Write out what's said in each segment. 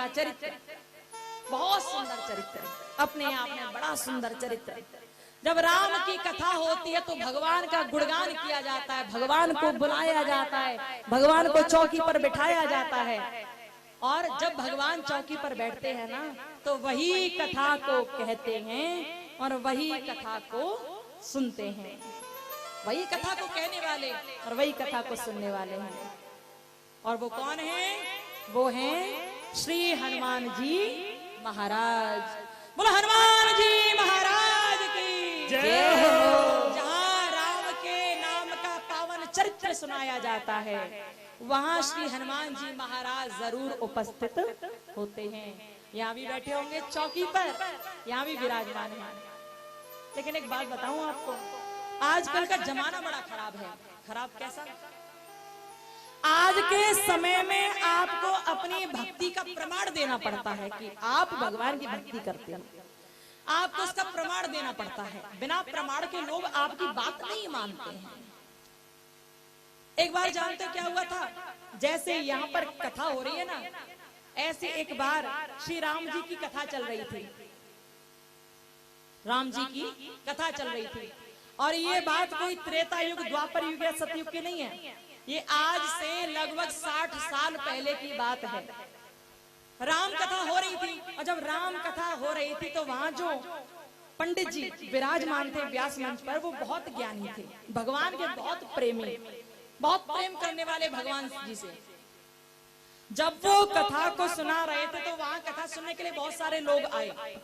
का चरित्र बहुत सुंदर चरित्र, अपने आप में बड़ा सुंदर चरित्र। जब राम की कथा होती है तो भगवान का गुणगान किया जाता है, भगवान को बुलाया जाता है, भगवान को चौकी पर बिठाया जाता है। और जब भगवान चौकी पर बैठते हैं ना तो वही कथा को कहते हैं और वही कथा को सुनते हैं। वही कथा को कहने वाले और वही कथा को सुनने वाले हैं। और वो कौन है? वो हैं श्री हनुमान जी महाराज। बोलो हनुमान जी महाराज की जय हो। जहाँ राम के नाम का पावन चरित्र सुनाया जाता है वहाँ श्री हनुमान जी महाराज जरूर उपस्थित होते हैं। यहाँ भी बैठे होंगे चौकी पर, यहाँ भी विराजमान है। लेकिन एक बात बताऊं आपको, आजकल का जमाना बड़ा खराब है। खराब कैसा? आज के समय में आपको अपनी भक्ति का प्रमाण देना पड़ता है कि आप भगवान की भक्ति करते हो। आपको उसका प्रमाण देना पड़ता है। बिना प्रमाण के लोग आपकी बात नहीं मानते हैं। एक बार जानते हो क्या हुआ था? जैसे यहाँ पर कथा हो रही है ना, ऐसे एक बार श्री राम जी की कथा चल रही थी। राम जी की कथा चल रही थी और ये बात कोई त्रेता युग, द्वापर युग या सतयुग की नहीं है। ये आज से लगभग 60 साल पहले की बात है। राम कथा हो रही थी और जब राम कथा हो रही थी तो वहां जो पंडित जी विराजमान थे व्यास मंच पर, वो बहुत ज्ञानी थे, भगवान के बहुत प्रेमी, बहुत प्रेम करने वाले भगवान जी से। जब वो कथा को सुना रहे थे तो वहां कथा सुनने के लिए बहुत सारे लोग आए,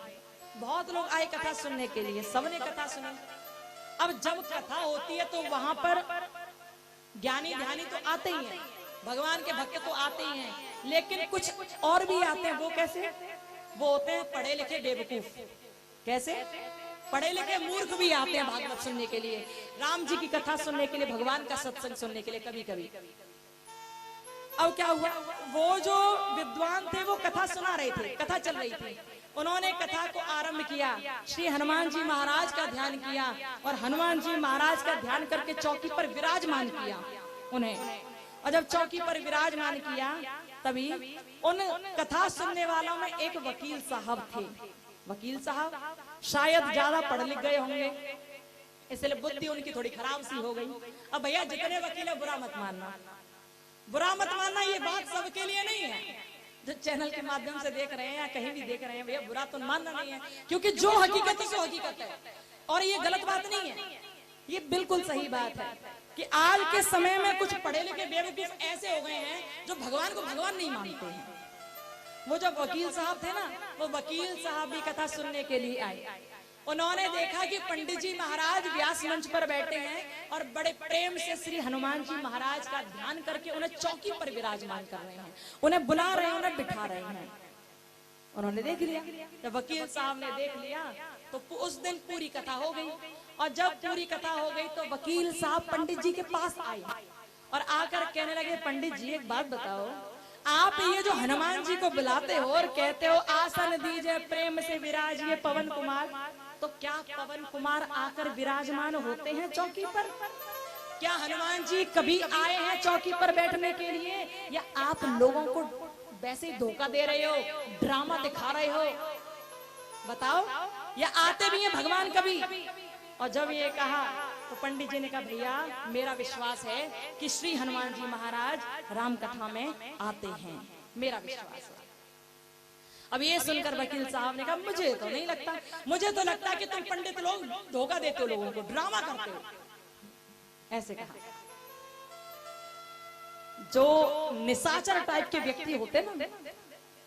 बहुत लोग आए कथा सुनने के लिए। सबने कथा सुनी। अब जब कथा होती है तो वहां पर ज्ञानी ध्यानी तो आते ही हैं, भगवान के भक्त तो आते ही हैं, लेकिन कुछ और भी आते हैं। वो कैसे? वो होते हैं पढ़े लिखे बेवकूफ। कैसे? पढ़े लिखे मूर्ख भी आते हैं भागवत सुनने के लिए, राम जी की कथा सुनने के लिए, भगवान का सत्संग सुनने के लिए कभी कभी। अब क्या हुआ? वो जो विद्वान थे वो कथा सुना रहे थे, कथा चल रही थी। उन्होंने कथा को आरंभ किया, श्री हनुमान जी महाराज का ध्यान किया और हनुमान जी महाराज का ध्यान करके चौकी पर विराजमान किया उन्हें। और जब चौकी पर विराजमान किया तभी उन कथा सुनने वालों में एक वकील साहब थे। वकील साहब शायद ज्यादा पढ़ लिख गए होंगे, इसलिए बुद्धि उनकी थोड़ी खराब सी हो गई। अब भैया जितने वकील है बुरा मत मानना, बुरा मत मानना, ये बात सबके लिए नहीं है। जो चैनल के माध्यम से देख रहे हैं या कहीं भी देख रहे हैं, भैया बुरा तो मानना नहीं है, क्योंकि जो हकीकत है सो हकीकत है। और ये गलत बात नहीं है, ये बिल्कुल सही बात है कि आज के समय में कुछ पढ़े लिखे बेवकूफ ऐसे हो गए हैं जो भगवान को भगवान नहीं मानते हैं। वो जो वकील साहब थे ना, वो वकील साहब भी कथा सुनने के लिए आए। उन्होंने देखा कि पंडित जी महाराज व्यास मंच पर बैठे हैं और बड़े प्रेम से श्री हनुमान जी महाराज का ध्यान करके उन्हें चौकी पर विराजमान कर रहे हैं, उन्हें बुला रहे हैं, उन्हें बिठा रहे हैं। उन्होंने देख लिया। जब वकील साहब ने देख लिया तो उस दिन पूरी कथा हो गई। और जब पूरी कथा हो गई तो वकील साहब पंडित जी के पास आए और आकर कहने लगे, पंडित जी एक बात बताओ, आप ये जो हनुमान जी को बुलाते हो और कहते हो आसन दीजिए प्रेम से विराजिए पवन कुमार, तो क्या पवन कुमार आकर विराजमान होते हैं चौकी पर? क्या हनुमान जी कभी आए हैं चौकी पर बैठने के लिए, या आप लोगों को वैसे ही धोखा दे रहे हो, ड्रामा दिखा रहे हो? बताओ, या आते भी हैं भगवान कभी? और जब ये कहा तो पंडित जी ने कहा, भैया मेरा विश्वास है कि श्री हनुमान जी महाराज राम कथा में आते हैं, मेरा विश्वास है। अब ये सुनकर वकील साहब ने कहा, मुझे तो नहीं लगता, मुझे तो लगता है कि तुम पंडित लोग धोखा देते हो, लोगों को ड्रामा करते हो। ऐसे कहा। जो निशाचर टाइप के व्यक्ति होते ना,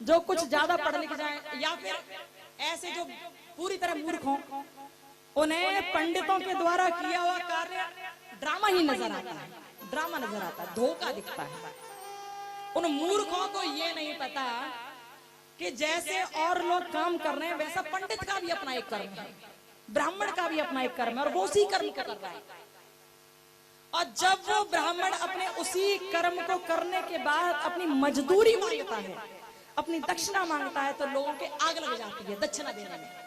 जो कुछ ज्यादा पढ़ लिख जाए या फिर ऐसे जो पूरी तरह मूर्ख हों, उन्हें पंडितों के द्वारा किया हुआ कार्य ड्रामा ही नजर आता है, ड्रामा नजर आता है, धोखा दिखता है। उन मूर्खों को ये नहीं पता कि जैसे और लोग काम कर रहे हैं वैसा पंडित का भी अपना एक कर्म है, ब्राह्मण का भी अपना एक कर्म है, और वो उसी कर्म को कर रहा है। और जब वो ब्राह्मण अपने उसी कर्म को करने के बाद अपनी मजदूरी मांगता है, अपनी दक्षिणा मांगता है, तो लोगों के आग लग जाती है दक्षिणा देने में,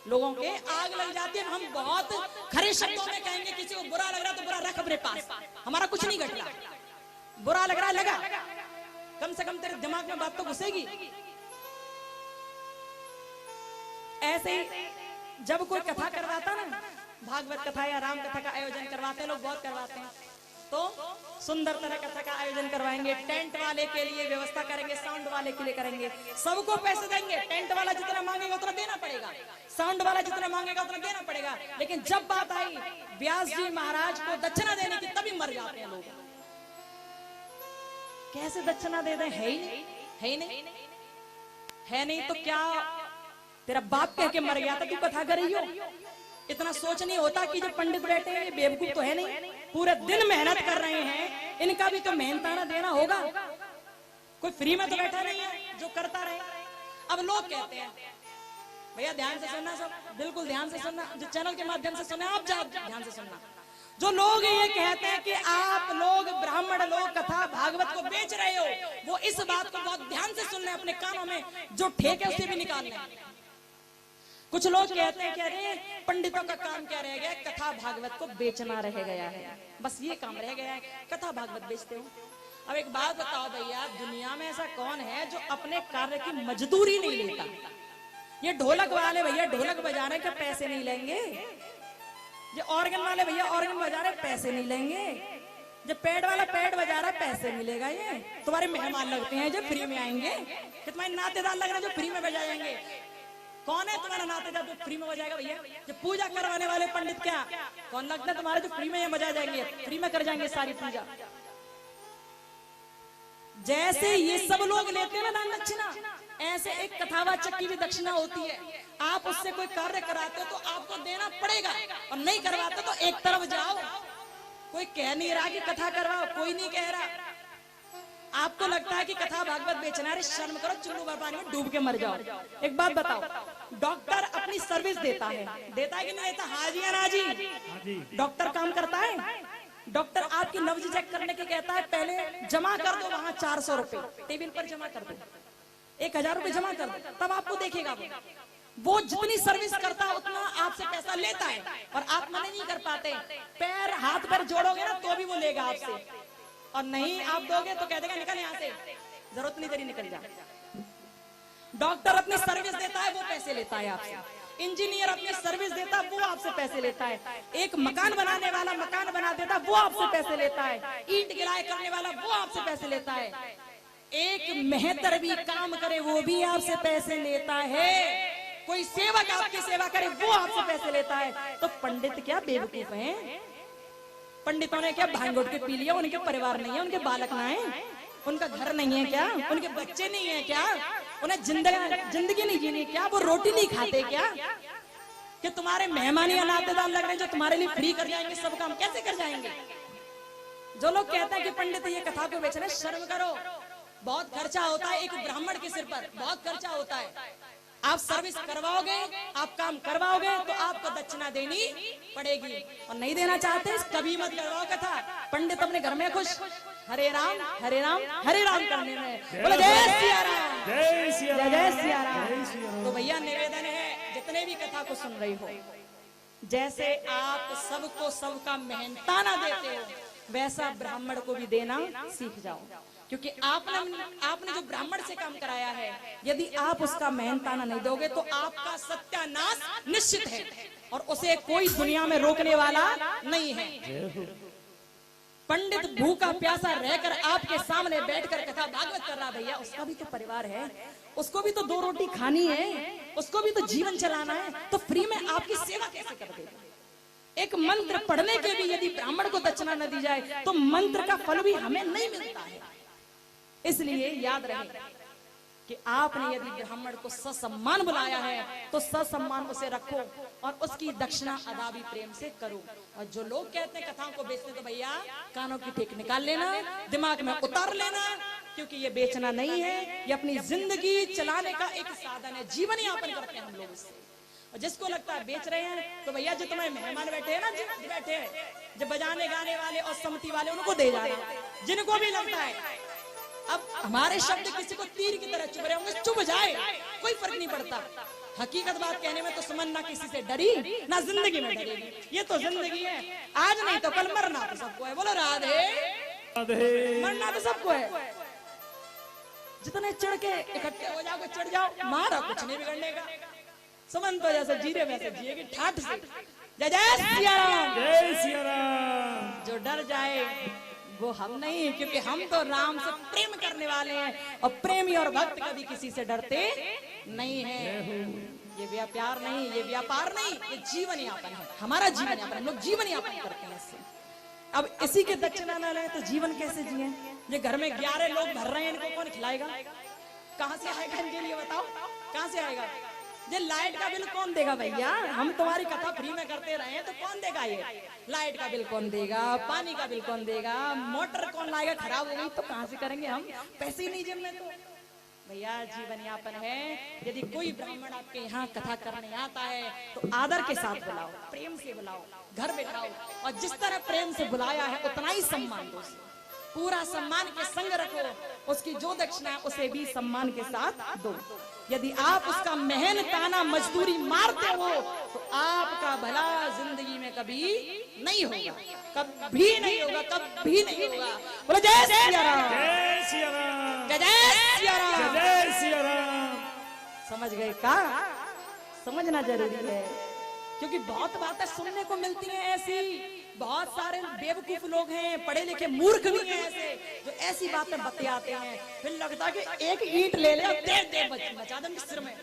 लोगों के आग लग जाती है। हम बहुत खरे शब्दों में कहेंगे, किसी को बुरा लग रहा तो बुरा रख अपने पास, हमारा कुछ नहीं घट रहा, बुरा लग रहा है लगा, कम से कम तेरे दिमाग में बात तो घुसेगी। ऐसे ही जब कोई कथा करवाता ना, भागवत कथा या राम कथा का आयोजन करवाते हैं, लोग बहुत करवाते हैं, तो सुंदर तरह कथा का आयोजन करवाएंगे, टेंट वाले के लिए व्यवस्था करेंगे, साउंड वाले के लिए करेंगे, सबको पैसे देंगे। टेंट वाला जितना मांगेगा उतना देना पड़ेगा, साउंड वाला जितना मांगेगा उतना देना पड़ेगा। लेकिन जब बात आई व्यास जी महाराज को दक्षिणा देने की, तभी मर जाते हैं लोग। कैसे दक्षिणा दे दें? है ही नहीं, है ही नहीं, है नहीं तो क्या तेरा बाप कह के मर गया था, तू कथा कर रही हो? इतना सोच नहीं होता कि जो पंडित बैठे हैं ये बेवकूफ तो है नहीं, पूरे दिन मेहनत कर रहे हैं, इनका भी तो मेहनताना देना होगा। कोई फ्री में तो बैठा नहीं है जो करता रहे। अब लोग कहते हैं, भैया ध्यान से सुनना, सब बिल्कुल ध्यान से सुनना, जो चैनल के माध्यम से सुने आप ध्यान से सुनना। जो लोग ये कहते हैं कि आप लोग ब्राह्मण लोग कथा भागवत को बेच रहे हो, वो इस बात को बहुत ध्यान से सुन ले, अपने कानों में जो ठेके उसे भी निकाल लें। कुछ लोग कहते हैं कि अरे पंडितों का काम क्या रह गया, कथा भागवत को बेचना रह गया है, बस ये काम रह गया है, कथा भागवत बेचते हो। अब एक बात बताओ भैया, दुनिया में ऐसा कौन है जो अपने कार्य की मजदूरी नहीं लेता? ये ढोलक वाले भैया ढोलक बजाने के पैसे नहीं लेंगे, ये ऑर्गन वाले भैया ऑर्गन बजा रहे पैसे नहीं लेंगे, जो पैड वाला पैड बजा रहा पैसे मिलेगा। ये तुम्हारे मेहमान लगते हैं जो फ्री में आएंगे, कि तुम्हारे नातेदार लग रहे हैं जो फ्री में बजाएंगे। कौन है तुम्हारा नातेदार जो फ्री में बजाएगा? भैया जो पूजा करवाने वाले पंडित, क्या कौन लगता है तुम्हारे जो फ्री में ये बजा जाएंगे, फ्री में कर जाएंगे सारी पूजा? जैसे ये सब लोग लेते हैं ना दक्षिणा, ऐसे एक कथावाचक की भी दक्षिणा होती है। आप उससे कोई कार्य कराते हो तो आपको देना पड़ेगा, और नहीं करवाते तो एक तरफ जाओ। कोई कह नहीं रहा कि कथा करवाओ, कोई नहीं कह रहा। आपको लगता है कि कथा भागवत बेचना है, शर्म करो, चुल्लू भर पानी में डूब के मर जाओ। एक बात बताओ, डॉक्टर अपनी सर्विस देता है कि नहीं देता? हाँ जी, ना जी, डॉक्टर काम करता है। डॉक्टर आपकी नब्ज चेक करने की कहता है, पहले जमा कर दो वहां 400 रुपए टेबल पर जमा कर दो, 1000 रुपए जमा कर दो, तब आपको देखेगा। वो जितनी सर्विस करता है उतना आपसे पैसा लेता है, और आप मना नहीं कर पाते। पैर हाथ पर जोड़ोगे ना तो भी वो लेगा आपसे, और नहीं आप दोगे तो कह देगा निकल यहाँ से, जरूरत नहीं तेरी, निकल जा। डॉक्टर अपनी सर्विस देता है, वो पैसे लेता है आपसे। इंजीनियर अपनी सर्विस देता है, वो आपसे पैसे लेता है। एक मकान बनाने वाला मकान बना देता, वो आपसे पैसे लेता है। ईंट गिराई करने वाला वो आपसे पैसे लेता है। एक मेहतर भी काम करे वो भी आपसे पैसे लेता है। कोई सेवक आपकी सेवा करे वो आपसे पैसे लेता है। तो पंडित क्या बेवकूफ हैं? पंडितों ने क्या भांग घोट के पी लिया? उनके परिवार नहीं है, उनके बालक ना है, उनका घर नहीं है क्या? उनके बच्चे नहीं है क्या? उन्हें जिंदगी नहीं जीनी क्या? वो रोटी नहीं खाते क्या? कि तुम्हारे मेहमान या नातेदार लग रहे हैं जो तुम्हारे लिए फ्री कर जाएंगे सब काम? कैसे कर जाएंगे? जो लोग कहते हैं कि पंडित ये कथा को बेच रहे, शर्म करो। बहुत खर्चा होता है एक ब्राह्मण के सिर पर, बहुत खर्चा होता है। आप सर्विस करवाओगे, आप काम करवाओगे तो आपको दक्षिणा देनी पड़ेगी, और नहीं देना चाहते कभी मत करवाओ कथा। पंडित अपने घर में खुश, हरे राम हरे राम हरे राम करने में, बोले जय सिया राम, जय सिया राम। तो भैया निवेदन है, जितने भी कथा को सुन रही हो, जैसे आप सबको सबका मेहनताना देते हो, वैसा ब्राह्मण को भी देना सीख जाओ। क्योंकि आपने जो ब्राह्मण से काम कराया है, यदि आप उसका मेहनताना नहीं दोगे तो आपका सत्यानाश निश्चित है, और उसे कोई दुनिया में रोकने वाला नहीं है। पंडित भूखा प्यासा रहकर आपके सामने बैठकर कथा भागवत कर रहा, भैया उसका भी तो परिवार है, उसको भी तो 2 रोटी खानी है, उसको भी तो जीवन चलाना है, तो फ्री में आपकी सेवा कैसे कर देगा? एक मंत्र पढ़ने के भी यदि ब्राह्मण को दक्षिणा न दी जाए तो मंत्र का फल भी हमें नहीं मिलता है। इसलिए याद रहे कि आपने यदि ब्राह्मण को ससम्मान बुलाया है तो ससम्मान उसे रखो, और उसकी दक्षिणा अदा भी प्रेम से करो। और जो लोग कहते हैं कथाओं को बेचते, तो भैया कानों की टेक निकाल लेना, दिमाग में उतार लेना, क्योंकि ये बेचना नहीं है, ये अपनी जिंदगी चलाने का एक साधन है, जीवन यापन करते हैं हम लोग इससे। और जिसको लगता है बेच रहे हैं, तो भैया जो तुम्हारे मेहमान बैठे हैं ना, जो बैठे हैं, जो बजाने गाने वाले और सम्मति वाले, उनको दे जाना। जिनको भी लगता है अब हमारे शब्द किसी को तीर की तरह चुभ रहे होंगे, चुभ जाए, कोई फर्क नहीं पड़ता। हकीकत बात कहने में तो सुमन ना किसी से डरी ना जिंदगी में डरेगी, ये तो जिंदगी है, आज नहीं तो कल मरना तो सबको है। बोलो राधे राधे, मरना तो सबको है। जितने चढ़ के इकट्ठे हो जाओ, चढ़ जाओ, मारा कुछ नहीं बिगड़ने का। सुमन तो जैसे जीरे वैसे जिएगी ठाठ से। जय जय सिया राम, जय सिया राम। जो डर जाए वो हम नहीं, क्योंकि हम तो राम से प्रेम करने वाले हैं, और प्रेमी और भक्त कभी किसी से डरते नहीं है। ये व्यापार नहीं, ये व्यापार नहीं, ये जीवन यापन है, हमारा जीवन यापन। हम लोग जीवन यापन करते हैं इससे। अब इसी के दक्षिणा न लें तो जीवन कैसे जिए? ये घर में 11 लोग भर रहे हैं, इनको कौन खिलाएगा? कहाँ से आएगा इनके लिए, बताओ कहाँ से आएगा? ये लाइट का बिल कौन देगा भैया? हम तुम्हारी कथा फ्री में करते रहे तो कौन देगा? ये लाइट का बिल कौन देगा? पानी का बिल कौन देगा? मोटर कौन लाएगा? खराब हो गई तो कहाँ से करेंगे हम? पैसे ही नहीं जेब में। तो भैया जीवन यापन है। यदि कोई ब्राह्मण आपके यहाँ कथा करने आता है तो आदर के साथ बुलाओ, प्रेम से बुलाओ, घर बिठाओ, और जिस तरह प्रेम से बुलाया है उतना ही सम्मान दो, पूरा सम्मान के संग रखो। उसकी जो दक्षिणा है उसे भी सम्मान के साथ दो। यदि आप उसका मेहनताना मजदूरी मारते हो तो आपका भला जिंदगी में कभी नहीं होगा, कभी नहीं होगा, कभी नहीं होगा। बोलो जय सिया राम, जय सिया राम, जय जय सिया राम, जय सिया राम। समझ गए का? समझना जरूरी है, क्योंकि बहुत बातें सुनने को मिलती हैं ऐसी। बहुत सारे बेवकूफ लोग हैं, पढ़े लिखे मूर्ख भी हैं ऐसे, जो ऐसी बातें बतियाते हैं। फिर लगता है कि एक ईंट ले ले और दे बचा दे सिर में।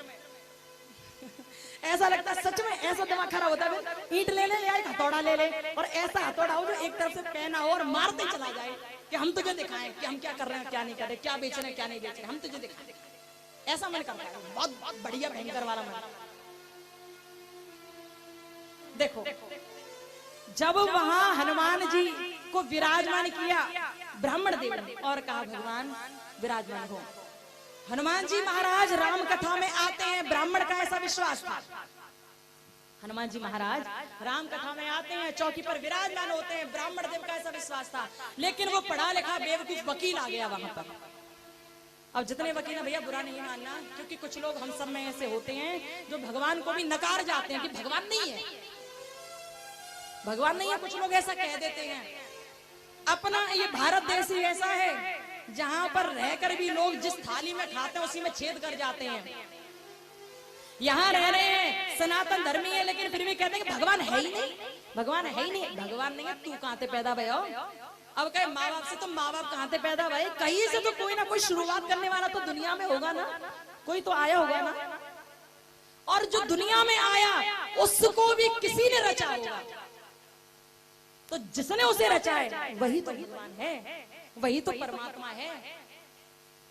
ऐसा लगता है सच में, ऐसा दिमाग खराब होता है। ईंट ले ले या एक हथौड़ा ले ले, और ऐसा हथौड़ा हो जो एक तरफ से पहना हो और मारते चला जाए कि हम तुझे दिखाएं कि हम क्या कर रहे हैं, क्या नहीं कर रहे, क्या बेच रहे हैं, क्या नहीं बेच रहे, हम तुझे दिखाएं। ऐसा मन करता है, बहुत बढ़िया भयंकर वाला मन। देखो, जब वहां हनुमान जी को विराजमान किया ब्राह्मण देव ने और कहा भगवान विराजमान हो। हनुमान जी महाराज राम कथा में आते हैं, ब्राह्मण का ऐसा विश्वास था। हनुमान जी महाराज राम कथा में आते हैं, चौकी पर विराजमान होते हैं, ब्राह्मण देव का ऐसा विश्वास था। लेकिन वो पढ़ा लिखा बेवकूफ वकील आ गया वहां पर। अब जितने वकील हैं भैया, बुरा नहीं मानना, क्योंकि कुछ लोग हम सब में ऐसे होते हैं जो भगवान को भी नकार जाते हैं कि भगवान नहीं है, भगवान नहीं है। कुछ लोग ऐसा कह देते हैं। अपना ये भारत देश ही ऐसा है जहां पर रहकर भी लोग जिस थाली में खाते हैं उसी में छेद कर जाते हैं। यहाँ रह रहे हैं, सनातन धर्मी है, लेकिन फिर भी कहते हैं कि भगवान है ही नहीं, भगवान है ही नहीं। भगवान नहीं है, तू कहाँ से पैदा भैया? अब कहे माँ बाप से, तो माँ बाप कहाँ से पैदा भाई? कहीं से तो कोई ना कोई शुरुआत करने वाला तो दुनिया में होगा ना, कोई तो आया होगा ना। और जो दुनिया में आया उसको भी किसी ने रचा होगा, तो जिसने उसे रचा है वही तो भगवान है, वही तो परमात्मा है।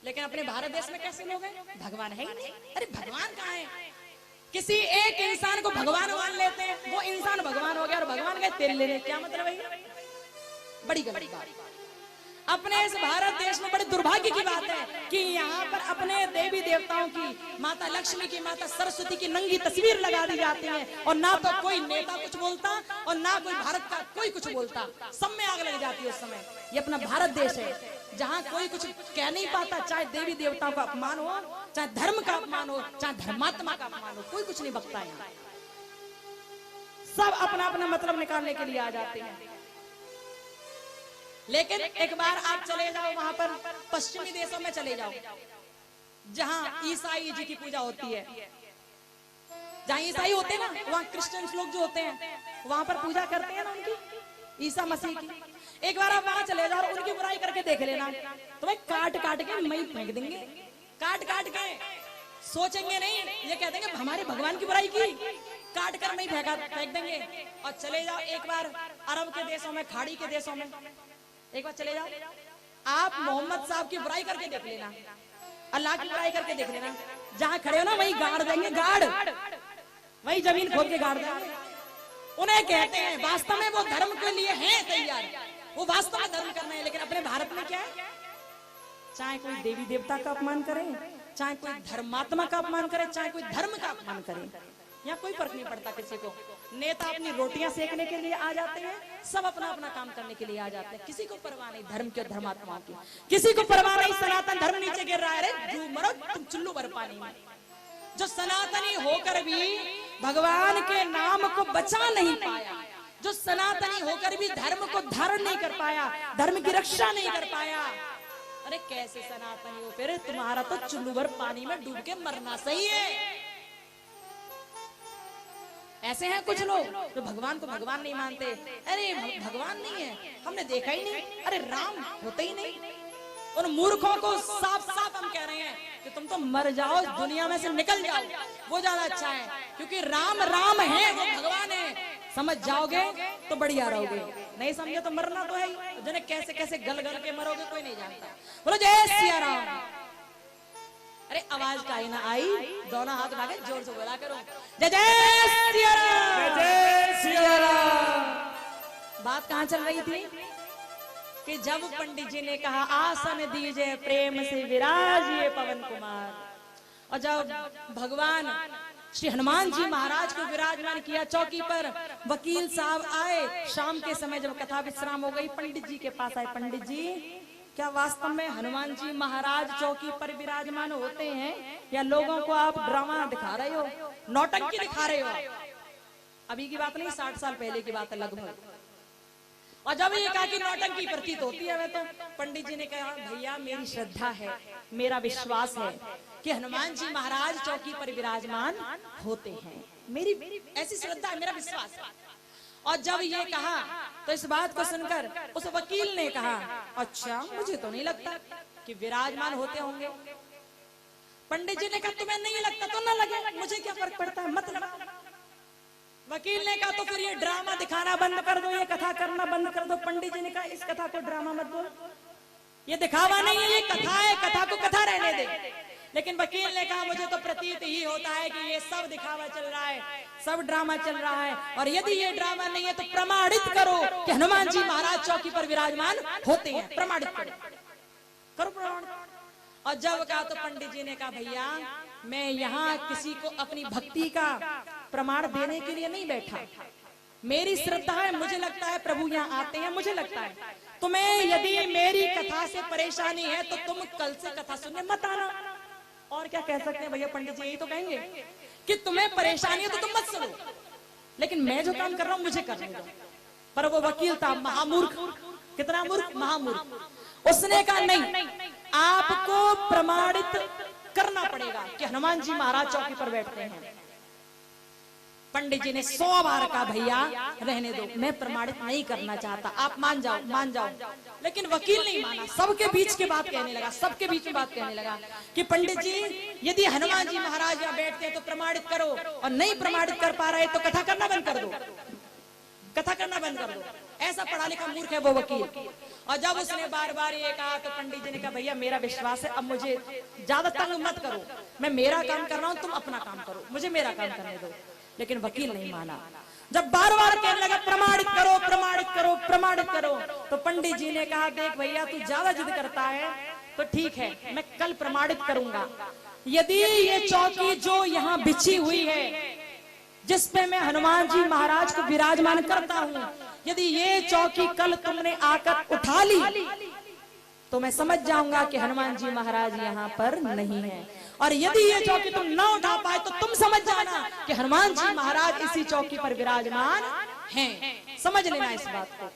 लेकिन अपने भारत देश में कैसे लोग हैं? भगवान है ही नहीं। अरे भगवान कहाँ है? किसी एक इंसान को भगवान मान लेते हैं, वो इंसान भगवान हो गया, और भगवान का तेल लेने क्या मतलब है? बड़ी गलत बात। अपने इस भारत देश में बड़े दुर्भाग्य की बात है कि यहाँ पर अपने देवी देवताओं की, माता लक्ष्मी की, माता सरस्वती की नंगी तस्वीर लगा दी जाती है, और ना तो कोई नेता कुछ बोलता और ना कोई भारत का कोई कुछ बोलता। सब में आग लग जाती है उस समय। ये अपना भारत देश है जहाँ कोई कुछ कह नहीं पाता, चाहे देवी देवताओं का अपमान हो, चाहे धर्म का अपमान हो, चाहे धर्मात्मा का अपमान हो, कोई कुछ नहीं बकता है। सब अपना अपना मतलब निकालने के लिए आ जाते हैं। लेकिन एक बार आप चले जाओ वहां पर, पश्चिमी देशों में चले जाओ जहां ईसाई जी की पूजा होती है, जहां ईसाई होते हैं ना, वहां क्रिश्चियंस लोग जो होते हैं वहां पर पूजा करते हैं ना उनकी, ईसा मसीह की। एक बार आप वहां चले जाओ और उनकी बुराई करके देख लेना, तो भाई काट काट के मई फेंक देंगे, काट काट के। सोचेंगे नहीं, ये कहते हैं हमारे भगवान की बुराई की, काट कर मई फेंक देंगे। और चले जाओ एक बार अरब के देशों में, खाड़ी के देशों में, एक बार चले जाओ, आप मोहम्मद साहब की बुराई करके देख लेना, अल्लाह की बुराई करके देख लेना। जहां खड़े हो ना वहीं गाड़ देंगे, गाड़, वही जमीन खोद के गाड़ देंगे। उन्हें कहते हैं, वास्तव में वो धर्म के लिए हैं तैयार, वो वास्तव में धर्म करना है। लेकिन अपने भारत में क्या है? चाहे कोई देवी देवता का अपमान करे, चाहे कोई धर्मात्मा का अपमान करे, चाहे कोई धर्म का अपमान करे, यहाँ कोई फर्क नहीं पड़ता किसी को। नेता अपनी रोटियां सेकने के लिए आ जाते हैं, सब अपना अपना काम करने के लिए आ जाते हैं, किसी को परवाह नहीं धर्म के और धर्मात्माओं की, किसी को परवाह नहीं। सनातन धर्म नीचे गिर रहा है, जो मरो तुम चुल्लू भर पानी में। जो सनातनी होकर भी भगवान के नाम को बचा नहीं पाया, जो सनातनी होकर भी धर्म को धारण नहीं कर पाया, धर्म की रक्षा नहीं कर पाया, अरे कैसे सनातनी हो, फिर तुम्हारा तो चुल्लू भर पानी में डूब के मरना सही है। ऐसे हैं कुछ लोग जो भगवान को भगवान नहीं मानते। अरे भगवान नहीं है, हमने देखा ही नहीं, अरे राम होते ही नहीं। उन मूर्खों को साफ साफ हम कह रहे हैं कि तुम तो मर जाओ, दुनिया में से निकल जाओ, वो ज्यादा अच्छा है। क्योंकि राम राम है, वो भगवान है। समझ जाओगे तो बढ़िया रहोगे, नहीं समझे तो मरना तो है ही। जिन्हें कैसे कैसे गल गल के मरोगे कोई नहीं जानता। बोलो जय सिया राम। अरे आवाज का ही ना आई, दोनों हाथ उठा के जोर से बोला करो जय जय सिया राम, जय सिया राम। बात कहाँ चल रही थी कि जब पंडित जी ने कहा आसन दीजिए प्रेम से विराजिए पवन कुमार, और जब भगवान श्री हनुमान जी महाराज को विराजमान किया चौकी पर, वकील साहब आए शाम के समय जब कथा विश्राम हो गई, पंडित जी के पास आए। पंडित जी, क्या वास्तव में हनुमान जी महाराज चौकी पर विराजमान होते हैं या लोगों को आप ड्रामा दिखा रहे हो, नौटंकी दिखा रहे हो? अभी की बात नहीं, 60 साल पहले की बात है लगभग। और जब ये कहा कि नौटंकी प्रतीत होती है, तो पंडित जी ने कहा भैया मेरी श्रद्धा है, मेरा विश्वास है कि हनुमान जी महाराज चौकी पर विराजमान होते हैं। मेरी ऐसी श्रद्धा है, मेरा विश्वास है। और जब ये कहा तो इस बात को सुनकर उस वकील ने कहा अच्छा, मुझे तो नहीं लगता कि विराजमान होते होंगे। पंडित जी ने कहा तुम्हें नहीं लगता तो ना लगे, मुझे क्या फर्क पड़ता है, मत लगा। वकील ने कहा तो फिर ये ड्रामा दिखाना बंद कर दो, ये कथा करना बंद कर दो। पंडित जी ने कहा इस कथा को ड्रामा मत बोलो, ये दिखावा नहीं है, ये कथा है, कथा को कथा रहने दे। लेकिन वकील ने कहा मुझे तो प्रतीत ही होता है कि ये सब दिखावा चल रहा है, सब ड्रामा चल रहा है, और यदि ये ड्रामा नहीं है तो प्रमाणित करो कि हनुमान जी महाराज चौकी पर विराजमान होते हैं, प्रमाणित करो प्रमाण। और जब कहा तो पंडित जी ने कहा भैया मैं यहाँ किसी को अपनी भक्ति का प्रमाण देने के लिए नहीं बैठा, मेरी श्रद्धा है, मुझे लगता है प्रभु यहाँ आते हैं, मुझे लगता है। तुम्हें यदि मेरी कथा से परेशानी है तो तुम कल से कथा सुनने मत आना। और क्या कह सकते हैं भैया, पंडित जी यही तो कहेंगे कि तुम्हें परेशानी है तो तुम मत सुनो, लेकिन मैं जो काम कर रहा हूं मुझे करने दो। पर वो वकील था महामूर्ख, कितना मूर्ख, महामूर्ख। उसने कहा नहीं, आपको प्रमाणित करना पड़ेगा कि हनुमान जी महाराज चौकी पर बैठते हैं। पंडित जी ने 100 बार कहा भैया रहने दो, मैं प्रमाणित नहीं करना चाहता, आप मान जाओ मान जाओ। लेकिन वकील नहीं माना, सबके बीच की बात कहने लगा, सबके बीच में बात कहने लगा कि पंडित जी यदि हनुमान जी महाराज यहाँ बैठते हैं तो प्रमाणित करो, और नहीं प्रमाणित कर पा रहे तो कथा करना बंद कर दो, कथा करना बंद कर दो। ऐसा पढ़ा लिखा मूर्ख है वो वकील। और जब उसने बार बार ये कहा तो पंडित जी ने कहा भैया मेरा विश्वास है, अब मुझे ज्यादा तंग मत करो, मैं मेरा काम कर रहा हूँ, तुम अपना काम करो, मुझे मेरा काम करने दो। लेकिन वकील नहीं माना। जब बार बार कहने लगा प्रमाणित करो प्रमाणित करो प्रमाणित करो, तो पंडित जी ने कहा देख भैया तू ज्यादा जिद करता है तो ठीक है, मैं कल प्रमाणित करूंगा। यदि ये चौकी जो यहाँ बिछी हुई है, जिसपे मैं हनुमान जी महाराज को विराजमान करता हूँ, यदि ये चौकी कल तुमने आकर उठा ली तो मैं समझ जाऊंगा कि हनुमान जी महाराज यहाँ पर नहीं है। और यदि ये चौकी तुम न उठा पाए तो तुम समझ जाना कि हनुमान जी महाराज इसी चौकी पर विराजमान हैं। समझ लेना इस बात को।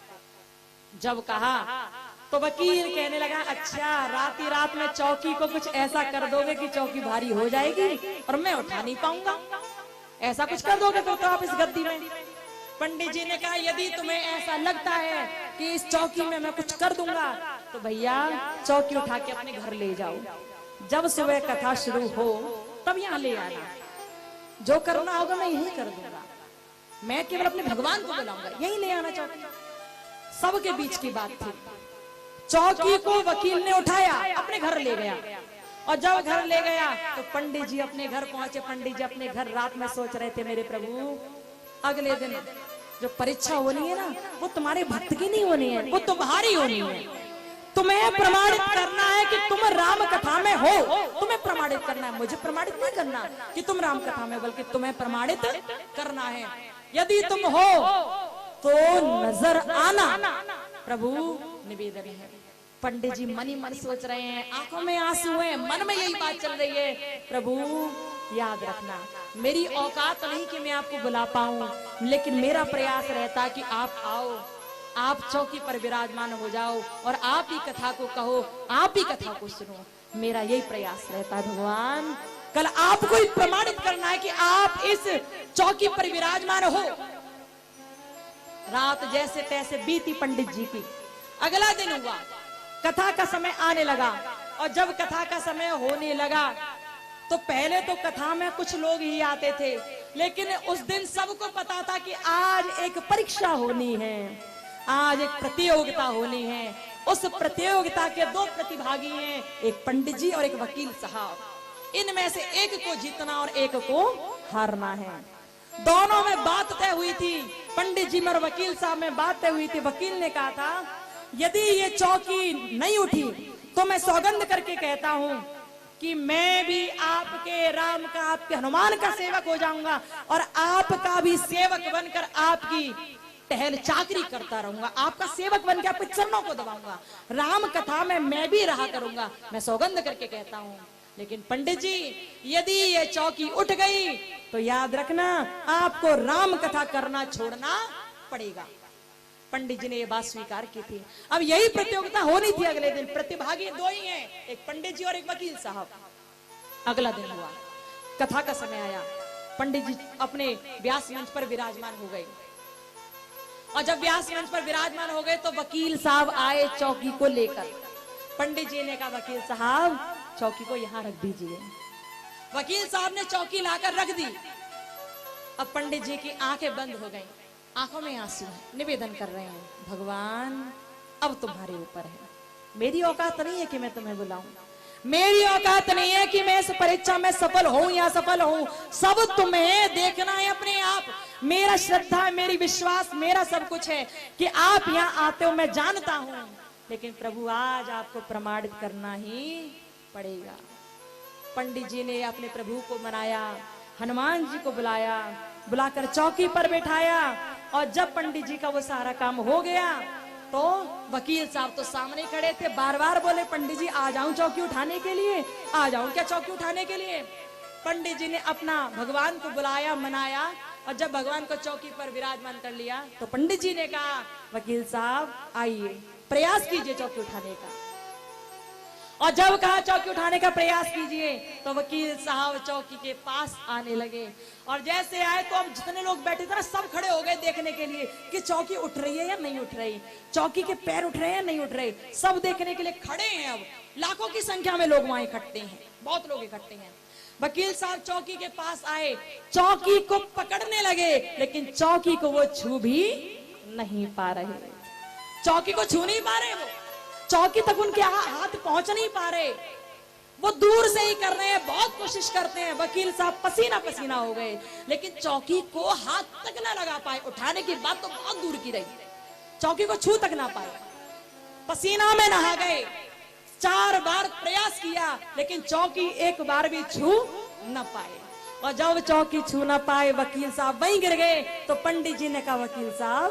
जब कहा तो वकील कहने लगा अच्छा, राती रात में चौकी को कुछ ऐसा कर दोगे कि चौकी भारी हो जाएगी और मैं उठा नहीं पाऊंगा, ऐसा कुछ कर दोगे तो आप इस गद्दी में। पंडित जी ने कहा यदि तुम्हें ऐसा लगता है कि इस चौकी में मैं कुछ कर दूंगा तो भैया चौकी उठा के अपने घर ले जाओ, जब सुबह कथा शुरू हो तब यहाँ ले आना, जो करना होगा मैं यही कर दूंगा, मैं केवल अपने भगवान को बुलाऊंगा, यही ले आना चौकी। सबके बीच की बात थी। चौकी को वकील ने उठाया अपने घर ले गया, और जब घर ले गया तो पंडित जी अपने घर पहुंचे। पंडित जी अपने घर रात में सोच रहे थे मेरे प्रभु अगले दिन जो परीक्षा होनी है ना वो तुम्हारे भक्त की नहीं होनी है, वो तुम्हारी होनी है। तुम्हें प्रमाणित करना है कि तुम राम कथा में हो, तुम्हें प्रमाणित करना है, मुझे प्रमाणित नहीं करना कि तुम राम कथा में, बल्कि तुम्हें प्रमाणित करना है। यदि तुम हो तो नजर आना, प्रभु निवेदन है। पंडित जी मन ही मन सोच रहे हैं, आंखों में आंसू है, मन में यही बात चल रही है, प्रभु याद रखना मेरी औकात नहीं कि मैं आपको बुला पाऊं, लेकिन मेरा प्रयास रहता कि आप आओ, आप चौकी पर विराजमान हो जाओ और आप ही कथा को कहो, आप ही कथा को सुनो। मेरा यही प्रयास रहता है भगवान। कल आपको ही प्रमाणित करना है कि आप इस चौकी पर विराजमान हो। रात जैसे तैसे बीती पंडित जी की। अगला दिन हुआ, कथा का समय आने लगा, और जब कथा का समय होने लगा तो पहले तो कथा में कुछ लोग ही आते थे, लेकिन उस दिन सबको पता था कि आज एक परीक्षा होनी है, आज एक प्रतियोगिता होनी है। उस प्रतियोगिता के दो प्रतिभागी हैं, एक पंडित जी और एक वकील साहब। इनमें से एक को जीतना और एक को हारना है। दोनों में बात तय हुई थी, पंडित जी में और वकील साहब में बात तय हुई थी। वकील ने कहा था, यदि ये चौकी नहीं उठी तो मैं सौगंध करके कहता हूं कि मैं भी आपके राम का, आपके हनुमान का सेवक हो जाऊंगा और आपका भी सेवक बनकर आपकी टहल चाकरी करता रहूंगा, आपका सेवक बनकर आपके चरणों को दबाऊंगा, राम कथा में मैं भी रहा करूंगा, मैं सौगंध करके कहता हूं। लेकिन पंडित जी, यदि ये चौकी उठ गई तो याद रखना आपको राम कथा करना छोड़ना पड़ेगा। पंडित जी ने ये बात स्वीकार की थी। अब यही प्रतियोगिता होनी थी अगले दिन। प्रतिभागी दो ही हैं, एक पंडित जी और एक वकील साहब। अगला दिन हुआ, कथा का समय आया, पंडित जी अपने व्यास मंच पर विराजमान हो गए, और जब व्यास मंच पर विराजमान हो गए तो वकील साहब आए चौकी को लेकर। पंडित जी ने कहा, वकील साहब चौकी को यहां रख दीजिए। वकील साहब ने चौकी लाकर रख दी। अब पंडित जी की आंखें बंद हो गईं, आंखों में आंसू, निवेदन कर रहे हैं, भगवान अब तुम्हारे ऊपर है। मेरी औकात नहीं है कि मैं तुम्हें बुलाऊं, मेरी औकात नहीं है कि मैं इस परीक्षा में सफल हूं या सफल हूं, सब तुम्हें देखना है अपने आप। मेरा श्रद्धा, मेरी विश्वास, मेरा सब कुछ है कि आप यहाँ आते हो, मैं जानता हूं, लेकिन प्रभु आज आपको प्रमाणित करना ही पड़ेगा। पंडित जी ने अपने प्रभु को मनाया, हनुमान जी को बुलाया, बुलाकर चौकी पर बैठाया, और जब पंडित जी का वो सारा काम हो गया तो वकील साहब तो सामने खड़े थे, बार बार बोले, पंडित जी आ जाऊं चौकी उठाने के लिए, आ जाऊं क्या चौकी उठाने के लिए। पंडित जी ने अपना भगवान को बुलाया, मनाया, और जब भगवान को चौकी पर विराजमान कर लिया तो पंडित जी ने कहा, वकील साहब आइए, प्रयास कीजिए चौकी उठाने का। और जब कहा चौकी उठाने का प्रयास कीजिए तो वकील साहब चौकी के पास आने लगे, और जैसे आए तो अब जितने लोग बैठे थे ना सब खड़े हो गए देखने के लिए कि चौकी उठ रही है या नहीं उठ रही, चौकी के पैर उठ रहे हैं या नहीं उठ रहे, सब देखने के लिए खड़े हैं। अब लाखों की संख्या में लोग वहां इकट्ठे हैं, बहुत लोग इकट्ठे हैं। वकील साहब चौकी के पास आए, चौकी को पकड़ने लगे, लेकिन चौकी को वो छू भी नहीं पा रहे, चौकी को छू नहीं पा रहे, वो चौकी तक उनके हाथ पहुंच नहीं पा रहे, वो दूर से ही कर रहे हैं, बहुत कोशिश करते हैं। वकील साहब पसीना पसीना हो गए, लेकिन चौकी को हाथ तक ना लगा पाए। उठाने की बात तो बहुत दूर की रही, चौकी को छू तक ना पाए, पसीना में नहा गए। 4 बार प्रयास किया, लेकिन चौकी एक बार भी छू न पाए। और जब चौकी छू न पाए, वकील साहब वहीं गिर गए। तो पंडित जी ने कहा, वकील साहब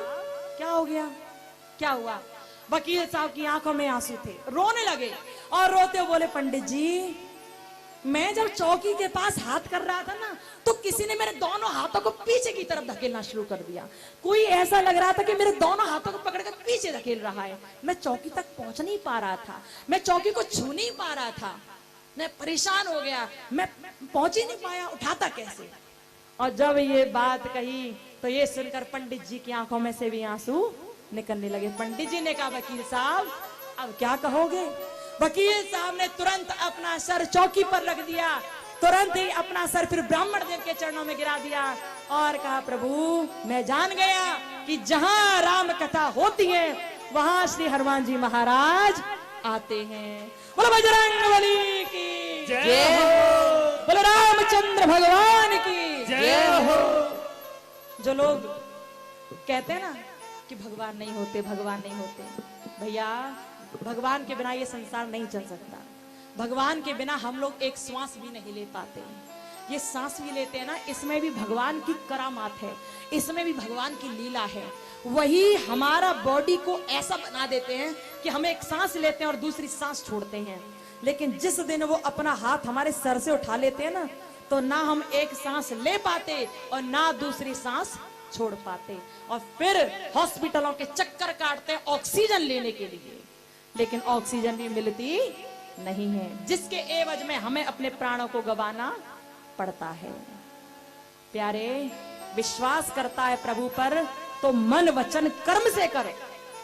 क्या हो गया, क्या हुआ। वकील साहब की आंखों में आंसू थे, रोने लगे, और रोते बोले, पंडित जी मैं जब चौकी के पास हाथ कर रहा था ना, तो किसी ने मेरे दोनों हाथों को पीछे की तरफ धकेलना शुरू कर दिया। कोई ऐसा लग रहा था कि मेरे दोनों हाथों को पकड़कर पीछे धकेल रहा है। मैं चौकी तक पहुंच नहीं पा रहा था, मैं चौकी को छू नहीं पा रहा था, मैं परेशान हो गया, मैं पहुंच ही नहीं पाया, उठाता कैसे। और जब ये बात कही तो ये सुनकर पंडित जी की आंखों में से भी आंसू निकलने लगे। पंडित जी ने कहा, वकील साहब अब क्या कहोगे। वकील साहब ने तुरंत अपना सर चौकी पर रख दिया, तुरंत ही अपना सर फिर ब्राह्मण देव के चरणों में गिरा दिया, और कहा, प्रभु मैं जान गया कि जहां राम कथा होती है वहां श्री हनुमान जी महाराज आते हैं। बोलो बजरंगबली की जय हो, बोलो रामचंद्र भगवान की जय हो। जो लोग कहते हैं ना कि भगवान नहीं होते, भगवान नहीं होते, भैया भगवान के बिना ये संसार नहीं चल सकता। भगवान के बिना हम लोग एक श्वास भी नहीं ले पाते। ये सांस भी लेते हैं ना, इसमें भी भगवान की करामात है, इसमें भी भगवान की लीला है। वही हमारा बॉडी को ऐसा बना देते हैं कि हम एक सांस लेते हैं और दूसरी सांस छोड़ते हैं, लेकिन जिस दिन वो अपना हाथ हमारे सर से उठा लेते हैं ना, तो ना हम एक सांस ले पाते और ना दूसरी सांस छोड़ पाते और फिर हॉस्पिटलों के चक्कर काटते ऑक्सीजन लेने के लिए, लेकिन ऑक्सीजन भी मिलती नहीं है, जिसके एवज में हमें अपने प्राणों को गंवाना पड़ता है। प्यारे, विश्वास करता है प्रभु पर तो मन वचन कर्म से करे,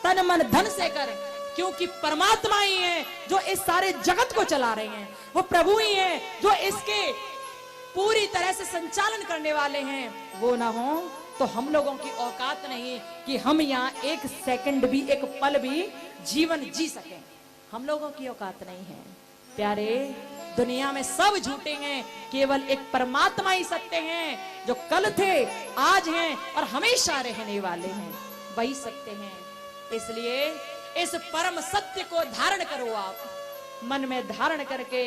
तन मन धन से करे, क्योंकि परमात्मा ही है जो इस सारे जगत को चला रहे हैं, वो प्रभु ही है जो इसके पूरी तरह से संचालन करने वाले हैं। वो ना हो तो हम लोगों की औकात नहीं कि हम यहाँ एक सेकंड भी, एक पल भी जीवन जी सकें। हम लोगों की औकात नहीं है। प्यारे, दुनिया में सब झूठे हैं, केवल एक परमात्मा ही सत्य हैं, जो कल थे, आज हैं और हमेशा रहने वाले हैं, वही सत्य हैं। इसलिए इस परम सत्य को धारण करो, आप मन में धारण करके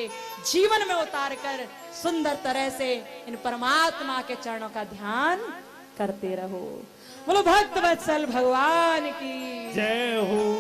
जीवन में उतार कर सुंदर तरह से इन परमात्मा के चरणों का ध्यान करते रहो। बोलो भक्त वत्सल भगवान की जय हो।